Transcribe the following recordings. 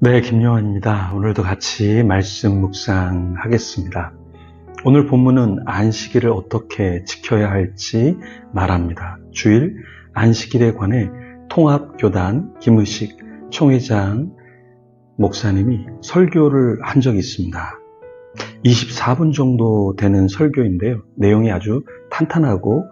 네, 김요한입니다. 오늘도 같이 말씀 묵상하겠습니다. 오늘 본문은 안식일을 어떻게 지켜야 할지 말합니다. 주일 안식일에 관해 통합교단 김의식 총회장 목사님이 설교를 한 적이 있습니다. 24분 정도 되는 설교인데요. 내용이 아주 탄탄하고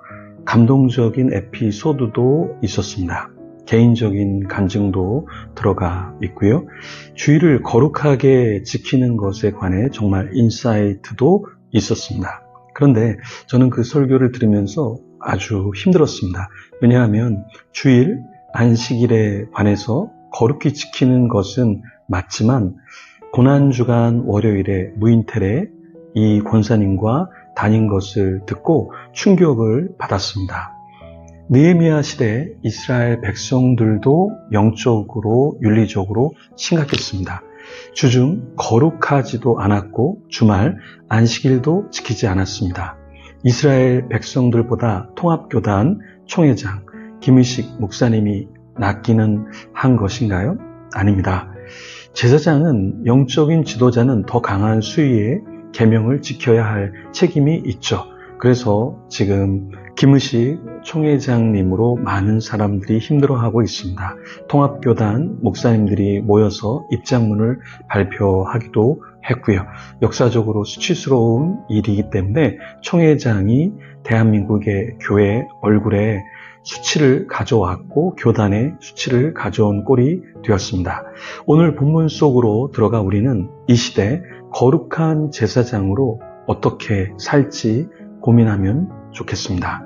감동적인 에피소드도 있었습니다. 개인적인 간증도 들어가 있고요. 주일을 거룩하게 지키는 것에 관해 정말 인사이트도 있었습니다. 그런데 저는 그 설교를 들으면서 아주 힘들었습니다. 왜냐하면 주일, 안식일에 관해서 거룩히 지키는 것은 맞지만 고난주간 월요일에 무인텔에 이 권사님과 다닌 것을 듣고 충격을 받았습니다. 느헤미야 시대 이스라엘 백성들도 영적으로 윤리적으로 심각했습니다. 주중 거룩하지도 않았고 주말 안식일도 지키지 않았습니다. 이스라엘 백성들보다 통합교단 총회장 김의식 목사님이 낫기는 한 것인가요? 아닙니다. 제사장은 영적인 지도자는 더 강한 수위의 계명을 지켜야 할 책임이 있죠. 그래서 지금 김의식 총회장님으로 많은 사람들이 힘들어하고 있습니다. 통합교단 목사님들이 모여서 입장문을 발표하기도 했고요. 역사적으로 수치스러운 일이기 때문에 총회장이 대한민국의 교회 얼굴에 수치를 가져왔고 교단에 수치를 가져온 꼴이 되었습니다. 오늘 본문 속으로 들어가 우리는 이 시대 거룩한 제사장으로 어떻게 살지 고민하면 좋겠습니다.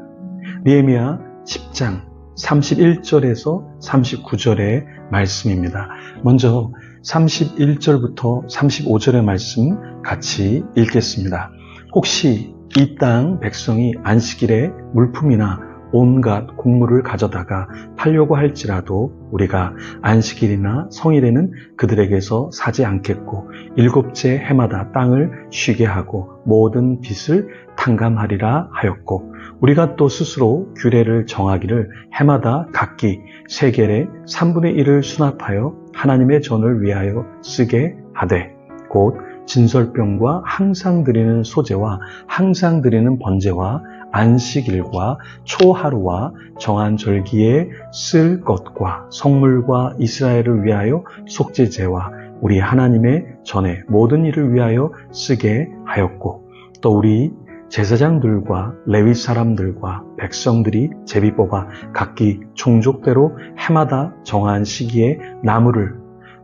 느헤미야 10장 31절에서 39절의 말씀입니다. 먼저 31절부터 35절의 말씀 같이 읽겠습니다. 혹시 이 땅 백성이 안식일에 물품이나 온갖 곡물을 가져다가 팔려고 할지라도 우리가 안식일이나 성일에는 그들에게서 사지 않겠고 일곱째 해마다 땅을 쉬게 하고 모든 빚을 탕감하리라 하였고 우리가 또 스스로 규례를 정하기를 해마다 각기 세겔의 3분의 1을 수납하여 하나님의 전을 위하여 쓰게 하되 곧 진설병과 항상 드리는 소제와 항상 드리는 번제와 안식일과 초하루와 정한 절기에 쓸 것과 성물과 이스라엘을 위하여 속죄제와 우리 하나님의 전에 모든 일을 위하여 쓰게 하였고 또 우리 제사장들과 레위 사람들과 백성들이 제비 뽑아 각기 종족대로 해마다 정한 시기에 나무를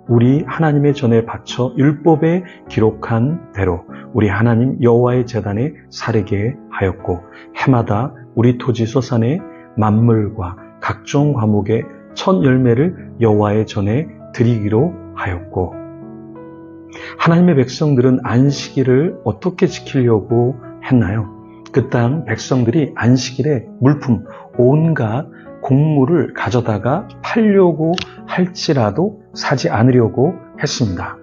우리 하나님의 전에 바쳐 율법에 기록한 대로 우리 하나님 여호와의 제단에 사르게 하였고 해마다 우리 토지 소산의 만물과 각종 과목의 첫 열매를 여호와의 전에 드리기로 하였고 하나님의 백성들은 안식일을 어떻게 지키려고 했나요? 그 땅 백성들이 안식일에 물품, 온갖 곡물을 가져다가 팔려고 할지라도 사지 않으려고 했습니다.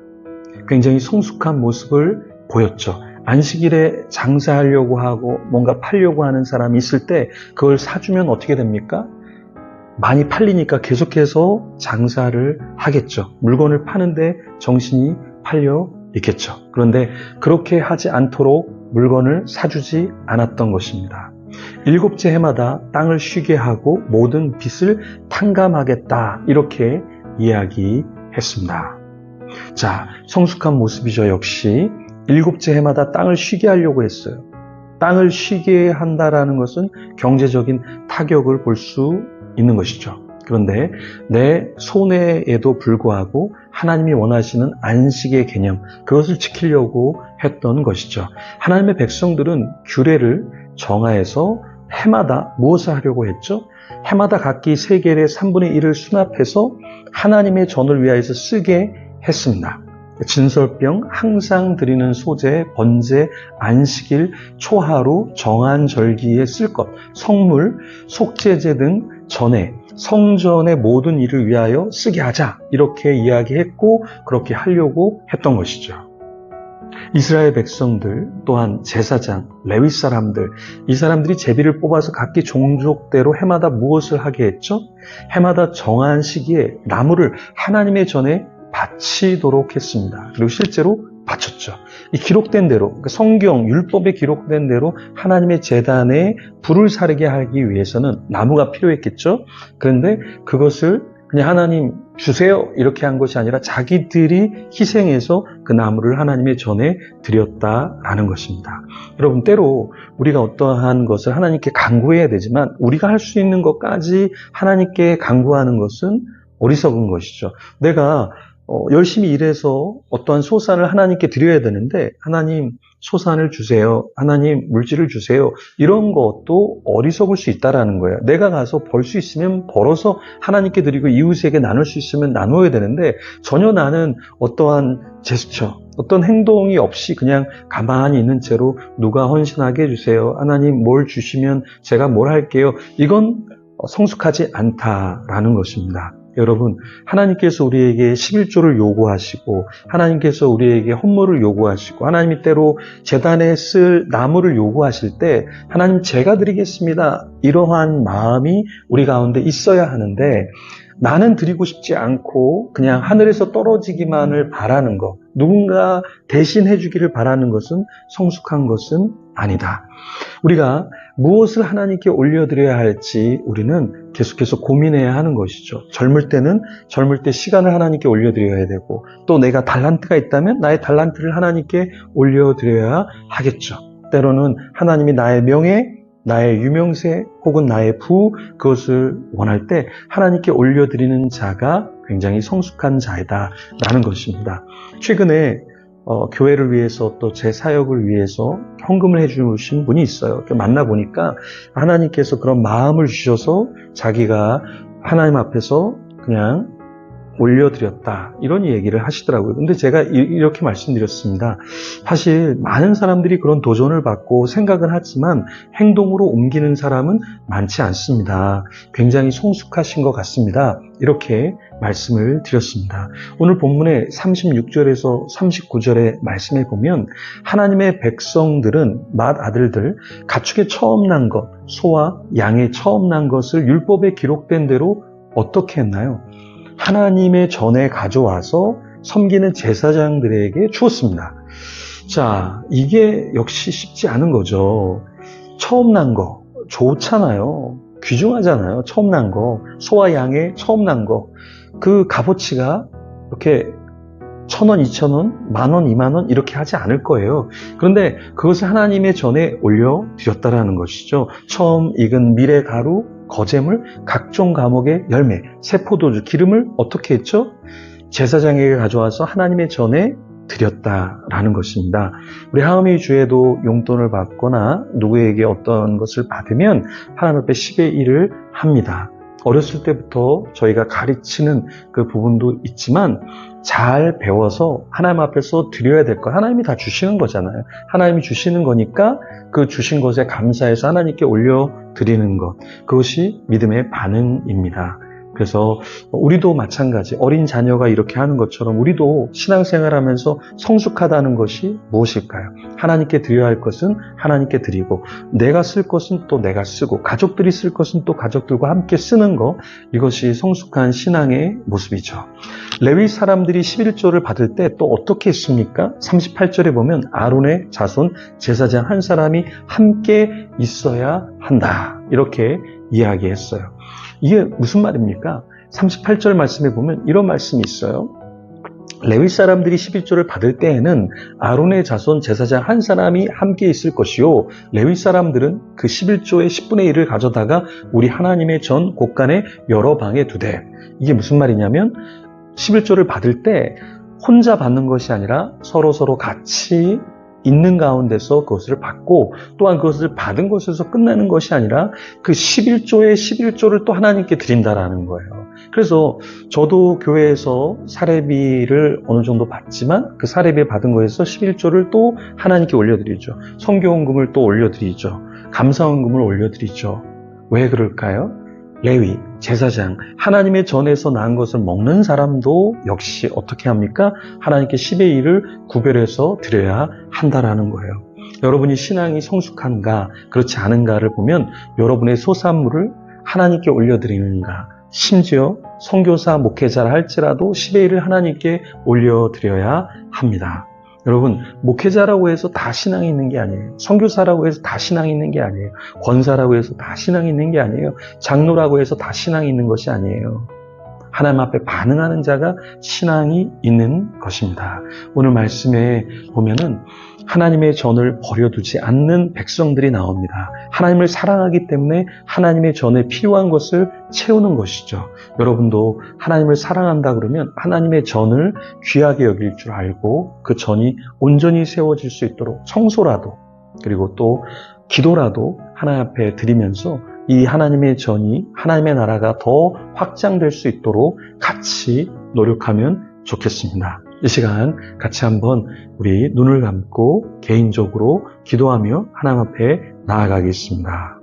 굉장히 성숙한 모습을 보였죠. 안식일에 장사하려고 하고 뭔가 팔려고 하는 사람이 있을 때 그걸 사주면 어떻게 됩니까? 많이 팔리니까 계속해서 장사를 하겠죠. 물건을 파는데 정신이 팔려 있겠죠. 그런데 그렇게 하지 않도록 물건을 사주지 않았던 것입니다. 일곱째 해마다 땅을 쉬게 하고 모든 빚을 탕감하겠다 이렇게 이야기했습니다. 자, 성숙한 모습이죠. 역시 일곱째 해마다 땅을 쉬게 하려고 했어요. 땅을 쉬게 한다라는 것은 경제적인 타격을 볼 수 있는 것이죠. 그런데 내 손해에도 불구하고 하나님이 원하시는 안식의 개념, 그것을 지키려고 했던 것이죠. 하나님의 백성들은 규례를 정하여서 해마다 무엇을 하려고 했죠? 해마다 각기 세겔의 3분의 1을 수납해서 하나님의 전을 위하여서 쓰게 했습니다. 진설병, 항상 드리는 소제, 번제, 안식일, 초하루, 정한 절기에 쓸 것, 성물, 속죄제 등 전에 성전의 모든 일을 위하여 쓰게 하자 이렇게 이야기했고 그렇게 하려고 했던 것이죠. 이스라엘 백성들 또한 제사장, 레위 사람들 이 사람들이 제비를 뽑아서 각기 종족대로 해마다 무엇을 하게 했죠? 해마다 정한 시기에 나무를 하나님의 전에 바치도록 했습니다. 그리고 실제로 바쳤죠. 이 기록된 대로, 성경, 율법에 기록된 대로 하나님의 제단에 불을 사르게 하기 위해서는 나무가 필요했겠죠. 그런데 그것을 그냥 하나님 주세요 이렇게 한 것이 아니라 자기들이 희생해서 그 나무를 하나님의 전에 드렸다라는 것입니다. 여러분, 때로 우리가 어떠한 것을 하나님께 간구해야 되지만 우리가 할 수 있는 것까지 하나님께 간구하는 것은 어리석은 것이죠. 내가 열심히 일해서 어떠한 소산을 하나님께 드려야 되는데 하나님 소산을 주세요. 하나님 물질을 주세요. 이런 것도 어리석을 수 있다라는 거예요. 내가 가서 벌 수 있으면 벌어서 하나님께 드리고 이웃에게 나눌 수 있으면 나누어야 되는데 전혀 나는 어떠한 제스처, 어떤 행동이 없이 그냥 가만히 있는 채로 누가 헌신하게 해주세요. 하나님 뭘 주시면 제가 뭘 할게요. 이건 성숙하지 않다라는 것입니다. 여러분, 하나님께서 우리에게 11조를 요구하시고 하나님께서 우리에게 헌물을 요구하시고 하나님이 때로 제단에 쓸 나무를 요구하실 때 하나님 제가 드리겠습니다. 이러한 마음이 우리 가운데 있어야 하는데 나는 드리고 싶지 않고 그냥 하늘에서 떨어지기만을 바라는 것, 누군가 대신 해주기를 바라는 것은 성숙한 것은 아니다. 우리가 무엇을 하나님께 올려드려야 할지 우리는 계속해서 고민해야 하는 것이죠. 젊을 때는 젊을 때 시간을 하나님께 올려드려야 되고 또 내가 달란트가 있다면 나의 달란트를 하나님께 올려드려야 하겠죠. 때로는 하나님이 나의 명예, 나의 유명세 혹은 나의 부 그것을 원할 때 하나님께 올려드리는 자가 굉장히 성숙한 자이다라는 것입니다. 최근에 교회를 위해서 또 제 사역을 위해서 헌금을 해주신 분이 있어요. 만나보니까 하나님께서 그런 마음을 주셔서 자기가 하나님 앞에서 그냥 올려드렸다 이런 얘기를 하시더라고요. 근데 제가 이렇게 말씀드렸습니다. 사실 많은 사람들이 그런 도전을 받고 생각은 하지만 행동으로 옮기는 사람은 많지 않습니다. 굉장히 성숙하신 것 같습니다. 이렇게 말씀을 드렸습니다. 오늘 본문의 36절에서 39절의 말씀에 보면 하나님의 백성들은 맏아들들 가축의 처음 난 것, 소와 양의 처음 난 것을 율법에 기록된 대로 어떻게 했나요? 하나님의 전에 가져와서 섬기는 제사장들에게 주었습니다. 자, 이게 역시 쉽지 않은 거죠. 처음 난 거 좋잖아요. 귀중하잖아요. 처음 난 거, 소와 양의 처음 난 거. 그 값어치가 이렇게 1,000원, 2,000원, 만원, 2만원 이렇게 하지 않을 거예요. 그런데 그것을 하나님의 전에 올려드렸다라는 것이죠. 처음 익은 밀의 가루, 거제물, 각종 과목의 열매, 새 포도주, 기름을 어떻게 했죠? 제사장에게 가져와서 하나님의 전에 드렸다라는 것입니다. 우리 하은미 주에도 용돈을 받거나 누구에게 어떤 것을 받으면 하나님 앞에 10의 1을 합니다. 어렸을 때부터 저희가 가르치는 그 부분도 있지만 잘 배워서 하나님 앞에서 드려야 될 것, 하나님이 다 주시는 거잖아요. 하나님이 주시는 거니까 그 주신 것에 감사해서 하나님께 올려드리는 것, 그것이 믿음의 반응입니다. 그래서 우리도 마찬가지, 어린 자녀가 이렇게 하는 것처럼 우리도 신앙생활하면서 성숙하다는 것이 무엇일까요? 하나님께 드려야 할 것은 하나님께 드리고, 내가 쓸 것은 또 내가 쓰고, 가족들이 쓸 것은 또 가족들과 함께 쓰는 것, 이것이 성숙한 신앙의 모습이죠. 레위 사람들이 11조를 받을 때 또 어떻게 했습니까? 38절에 보면 아론의 자손 제사장 한 사람이 함께 있어야 한다, 이렇게 이야기했어요. 이게 무슨 말입니까? 38절 말씀에 보면 이런 말씀이 있어요. 레위 사람들이 11조를 받을 때에는 아론의 자손 제사장 한 사람이 함께 있을 것이요, 레위 사람들은 그 11조의 10분의 1을 가져다가 우리 하나님의 전 곳간에 여러 방에 두되. 이게 무슨 말이냐면 11조를 받을 때 혼자 받는 것이 아니라 서로 같이 있는 가운데서 그것을 받고, 또한 그것을 받은 것에서 끝나는 것이 아니라 그 11조의 11조를 또 하나님께 드린다라는 거예요. 그래서 저도 교회에서 사례비를 어느 정도 받지만 그 사례비 받은 거에서 11조를 또 하나님께 올려드리죠. 선교헌금을 또 올려드리죠. 감사헌금을 올려드리죠. 왜 그럴까요? 레위, 제사장, 하나님의 전에서 난 것을 먹는 사람도 역시 어떻게 합니까? 하나님께 10의 1을 구별해서 드려야 한다라는 거예요. 여러분이 신앙이 성숙한가, 그렇지 않은가를 보면 여러분의 소산물을 하나님께 올려드리는가, 심지어 선교사, 목회자를 할지라도 10의 1을 하나님께 올려드려야 합니다. 여러분, 목회자라고 해서 다 신앙이 있는 게 아니에요. 선교사라고 해서 다 신앙이 있는 게 아니에요. 권사라고 해서 다 신앙이 있는 게 아니에요. 장로라고 해서 다 신앙이 있는 것이 아니에요. 하나님 앞에 반응하는 자가 신앙이 있는 것입니다. 오늘 말씀에 보면은 하나님의 전을 버려두지 않는 백성들이 나옵니다. 하나님을 사랑하기 때문에 하나님의 전에 필요한 것을 채우는 것이죠. 여러분도 하나님을 사랑한다 그러면 하나님의 전을 귀하게 여길 줄 알고 그 전이 온전히 세워질 수 있도록 청소라도 그리고 또 기도라도 하나님 앞에 드리면서 이 하나님의 전이 하나님의 나라가 더 확장될 수 있도록 같이 노력하면 좋겠습니다. 이 시간 같이 한번 우리 눈을 감고 개인적으로 기도하며 하나님 앞에 나아가겠습니다.